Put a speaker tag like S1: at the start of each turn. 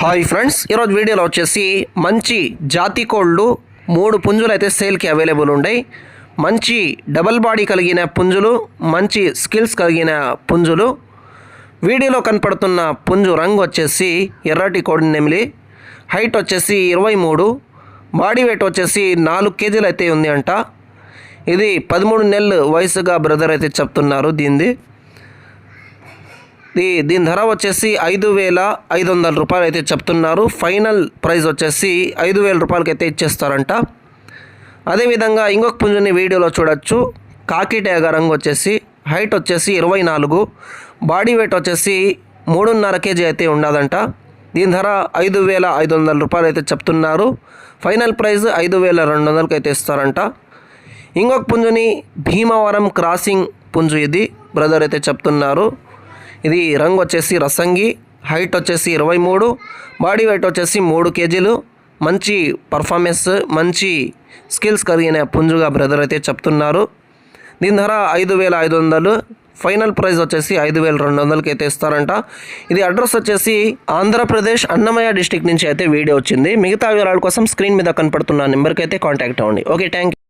S1: Hi friends, ఈరోజు వీడియోలో వచ్చేసి మంచి జాతి కోళ్ళు 3 పుంజులు అయితే సేల్కి అవైలబుల్ ఉన్నాయి. మంచి డబల్ బాడీ కలిగిన పుంజులు, మంచి స్కిల్స్ కలిగిన పుంజులు. వీడియోలో కనపడుతున్న పుంజు రంగు వచ్చేసి ఎర్రటి కోడి నెమిలి. హైట్ వచ్చేసి 23, బాడీ వెయిట్ వచ్చేసి 4 కేజీలు అయితే ఉంది అంట. ఇది 13 నెలలు వయసుగా బ్రదర్ అయితే చెప్తున్నారు. దీని ధర వచ్చేసి 5,500 రూపాయలు అయితే చెప్తున్నారు. ఫైనల్ ప్రైస్ వచ్చేసి 5,000 రూపాయలకి అయితే ఇచ్చేస్తారంట. అదేవిధంగా ఇంకొక పుంజుని వీడియోలో చూడొచ్చు. కాకి టేగ రంగు వచ్చేసి, హైట్ వచ్చేసి 24, బాడీ వెయిట్ వచ్చేసి 3.5 కేజీ అయితే ఉండదంట. దీని ధర 5,500 రూపాయలు అయితే చెప్తున్నారు. ఫైనల్ ప్రైస్ 5,200కి అయితే ఇస్తారంట. ఇంకొక పుంజుని భీమవరం క్రాసింగ్ పుంజు ఇది బ్రదర్ అయితే చెప్తున్నారు. ఇది రంగు వచ్చేసి రసంగి, హైట్ వచ్చేసి 23, బాడీ వెయిట్ వచ్చేసి 3 కేజీలు. మంచి పర్ఫార్మెన్స్, మంచి స్కిల్స్ కలిగిన పుంజుగా బ్రదర్ అయితే చెప్తున్నారు. దీని ధర 5,500, ఫైనల్ ప్రైస్ వచ్చేసి 5,200కి అయితే ఇస్తారంట. ఇది అడ్రస్ వచ్చేసి ఆంధ్రప్రదేశ్ అన్నమయ్య డిస్టిక్ నుంచి అయితే వీడియో వచ్చింది. మిగతా వివరాల కోసం స్క్రీన్ మీద కనపడుతున్న నెంబర్కి అయితే కాంటాక్ట్ అవ్వండి. Okay, thank you.